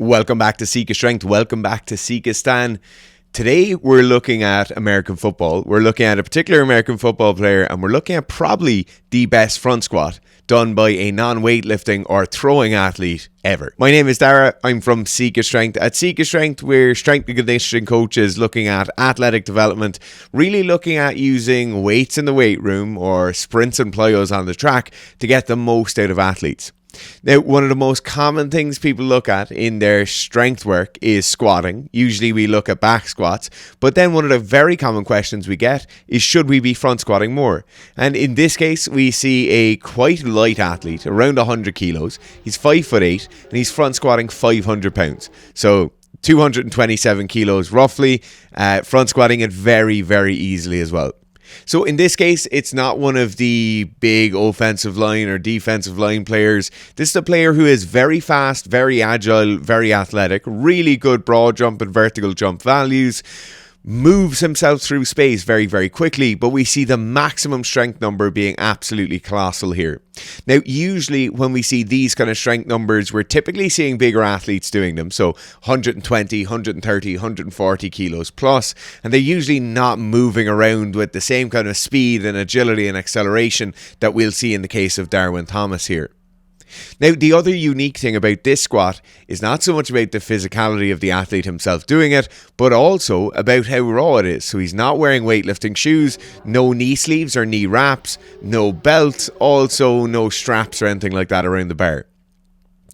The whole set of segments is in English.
Welcome back to Sika Strength. Welcome back to Sika Stan. Today we're looking at American football. We're looking at a particular American football player, and we're looking at probably the best front squat done by a non-weightlifting or throwing athlete ever. My name is Dara. I'm from Sika Strength. At Sika Strength, we're strength and conditioning coaches looking at athletic development, really looking at using weights in the weight room or sprints and plyos on the track to get the most out of athletes. Now, one of the most common things people look at in their strength work is squatting. Usually we look at back squats, but then one of the very common questions we get is, should we be front squatting more? And in this case, we see a quite light athlete, around 100 kilos. He's 5'8", and he's front squatting 500 pounds. So 227 kilos roughly, front squatting it very, very easily as well. So in this case, it's not one of the big offensive line or defensive line players. This is a player who is very fast, very agile, very athletic, really good broad jump and vertical jump values, moves himself through space very, very quickly, but we see the maximum strength number being absolutely colossal here. Now, usually when we see these kind of strength numbers, we're typically seeing bigger athletes doing them. So 120, 130, 140 kilos plus, and they're usually not moving around with the same kind of speed and agility and acceleration that we'll see in the case of Darwin Thomas here. Now, the other unique thing about this squat is not so much about the physicality of the athlete himself doing it, but also about how raw it is. So he's not wearing weightlifting shoes, no knee sleeves or knee wraps, no belt, also no straps or anything like that around the bar.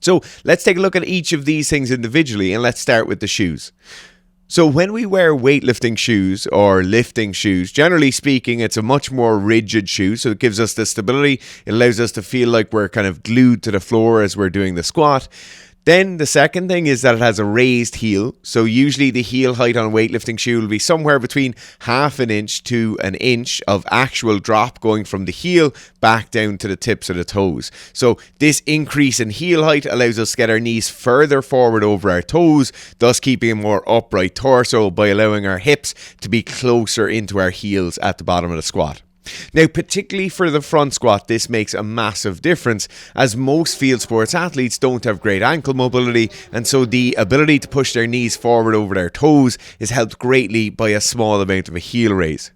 So let's take a look at each of these things individually, and let's start with the shoes. So when we wear weightlifting shoes or lifting shoes, generally speaking, it's a much more rigid shoe. So it gives us the stability. It allows us to feel like we're kind of glued to the floor as we're doing the squat. Then the second thing is that it has a raised heel. So usually the heel height on a weightlifting shoe will be somewhere between half an inch to an inch of actual drop going from the heel back down to the tips of the toes. So this increase in heel height allows us to get our knees further forward over our toes, thus keeping a more upright torso by allowing our hips to be closer into our heels at the bottom of the squat. Now, particularly for the front squat, this makes a massive difference, as most field sports athletes don't have great ankle mobility, and so the ability to push their knees forward over their toes is helped greatly by a small amount of a heel raise.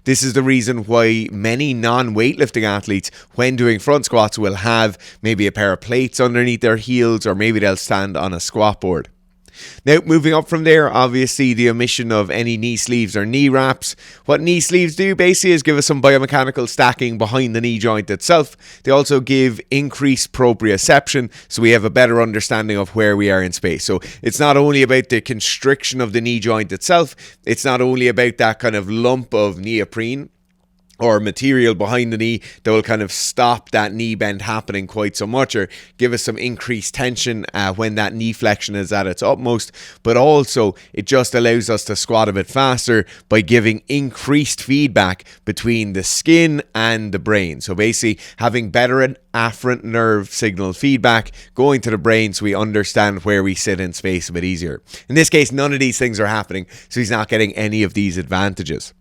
This is the reason why many non-weightlifting athletes, when doing front squats, will have maybe a pair of plates underneath their heels, or maybe they'll stand on a squat board. Now, moving up from there, obviously the omission of any knee sleeves or knee wraps. What knee sleeves do basically is give us some biomechanical stacking behind the knee joint itself. They also give increased proprioception, so we have a better understanding of where we are in space. So it's not only about the constriction of the knee joint itself, it's not only about that kind of lump of neoprene or material behind the knee that will kind of stop that knee bend happening quite so much, or give us some increased tension when that knee flexion is at its utmost, but also it just allows us to squat a bit faster by giving increased feedback between the skin and the brain. So basically having better afferent nerve signal feedback going to the brain, so we understand where we sit in space a bit easier. In this case, none of these things are happening, so he's not getting any of these advantages.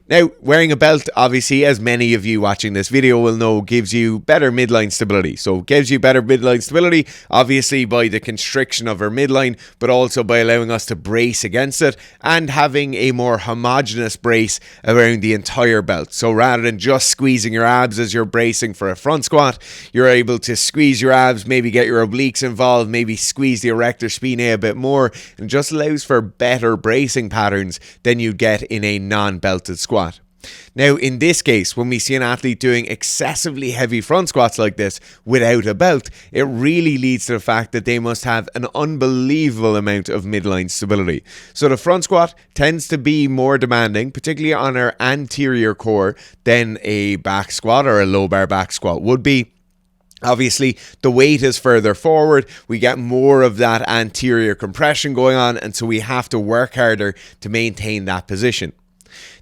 Now, wearing a belt, obviously, as many of you watching this video will know, gives you better midline stability. So it gives you better midline stability, obviously by the constriction of our midline, but also by allowing us to brace against it and having a more homogeneous brace around the entire belt. So rather than just squeezing your abs as you're bracing for a front squat, you're able to squeeze your abs, maybe get your obliques involved, maybe squeeze the erector spinae a bit more, and just allows for better bracing patterns than you'd get in a non-belted squat. Now, in this case, when we see an athlete doing excessively heavy front squats like this without a belt, it really leads to the fact that they must have an unbelievable amount of midline stability. So the front squat tends to be more demanding, particularly on our anterior core, than a back squat or a low bar back squat would be. Obviously, the weight is further forward, we get more of that anterior compression going on, and so we have to work harder to maintain that position.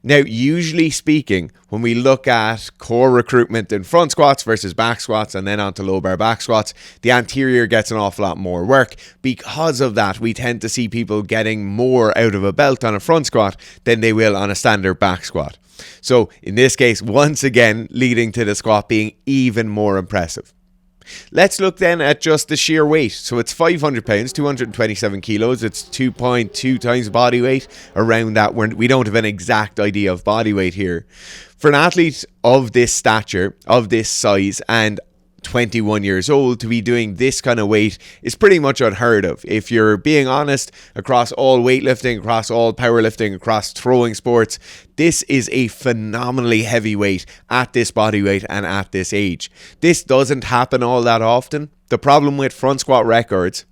Now, usually speaking, when we look at core recruitment in front squats versus back squats and then onto low bar back squats, the anterior gets an awful lot more work. Because of that, we tend to see people getting more out of a belt on a front squat than they will on a standard back squat. So in this case, once again, leading to the squat being even more impressive. Let's look then at just the sheer weight. So it's 500 pounds, 227 kilos. It's 2.2 times body weight, around that. We don't have an exact idea of body weight here. For an athlete of this stature, of this size, and 21 years old, to be doing this kind of weight is pretty much unheard of. If you're being honest, across all weightlifting, across all powerlifting, across throwing sports, this is a phenomenally heavy weight at this body weight and at this age. This doesn't happen all that often. The problem with front squat records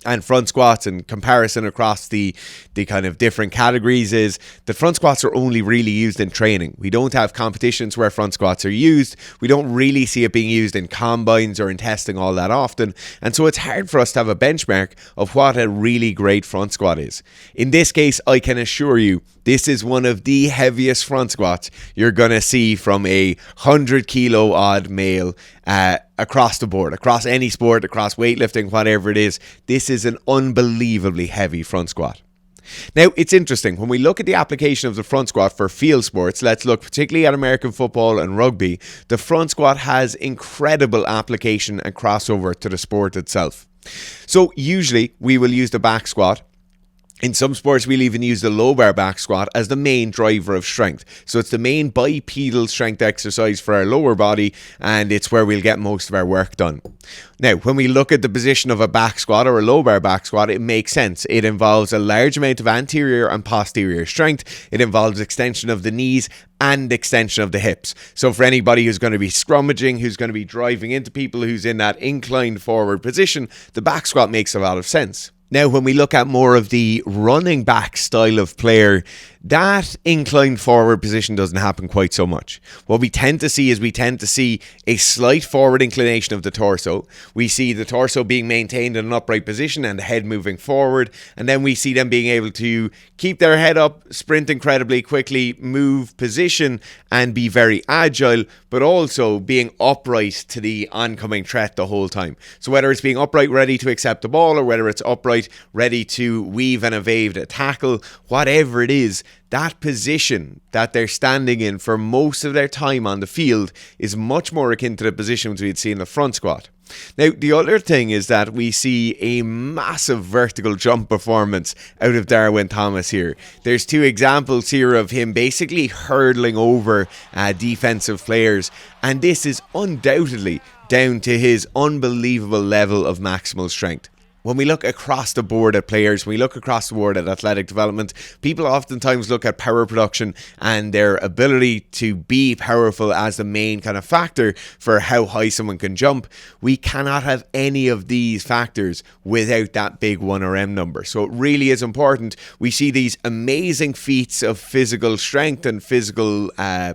and front squats in comparison across the kind of different categories is that front squats are only really used in training. We don't have competitions where front squats are used. We don't really see it being used in combines or in testing all that often. And so it's hard for us to have a benchmark of what a really great front squat is. In this case, I can assure you, this is one of the heaviest front squats you're going to see from a 100 kilo odd male across the board, across any sport, across weightlifting, whatever it is. This is an unbelievably heavy front squat. Now, it's interesting, when we look at the application of the front squat for field sports, let's look particularly at American football and rugby, the front squat has incredible application and crossover to the sport itself. So usually we will use the back squat. In some sports, we'll even use the low bar back squat as the main driver of strength. So it's the main bipedal strength exercise for our lower body, and it's where we'll get most of our work done. Now, when we look at the position of a back squat or a low bar back squat, it makes sense. It involves a large amount of anterior and posterior strength. It involves extension of the knees and extension of the hips. So for anybody who's going to be scrummaging, who's going to be driving into people, who's in that inclined forward position, the back squat makes a lot of sense. Now, when we look at more of the running back style of player, that inclined forward position doesn't happen quite so much. What we tend to see is a slight forward inclination of the torso. We see the torso being maintained in an upright position and the head moving forward. And then we see them being able to keep their head up, sprint incredibly quickly, move position and be very agile, but also being upright to the oncoming threat the whole time. So whether it's being upright ready to accept the ball, or whether it's upright ready to weave and evade a tackle, whatever it is, that position that they're standing in for most of their time on the field is much more akin to the positions we'd see in the front squat. Now, the other thing is that we see a massive vertical jump performance out of Darwin Thomas here. There's two examples here of him basically hurdling over defensive players, and this is undoubtedly down to his unbelievable level of maximal strength. When we look across the board at players, when we look across the board at athletic development, people oftentimes look at power production and their ability to be powerful as the main kind of factor for how high someone can jump. We cannot have any of these factors without that big 1RM number. So it really is important. We see these amazing feats of physical strength and physical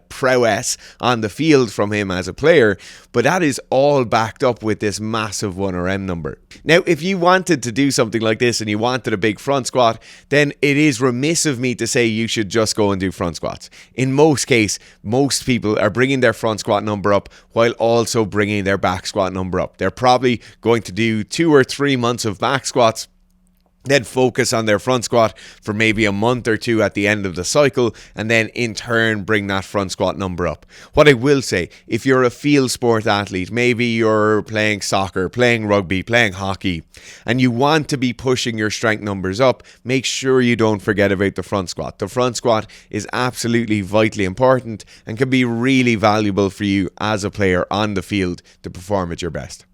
prowess on the field from him as a player, but that is all backed up with this massive 1RM number. Now, if you wanted to do something like this and you wanted a big front squat, then it is remiss of me to say you should just go and do front squats. In most cases, most people are bringing their front squat number up while also bringing their back squat number up. They're probably going to do 2 or 3 months of back squats, then focus on their front squat for maybe a month or two at the end of the cycle, and then in turn bring that front squat number up. What I will say, if you're a field sport athlete, maybe you're playing soccer, playing rugby, playing hockey, and you want to be pushing your strength numbers up, make sure you don't forget about the front squat. The front squat is absolutely vitally important and can be really valuable for you as a player on the field to perform at your best.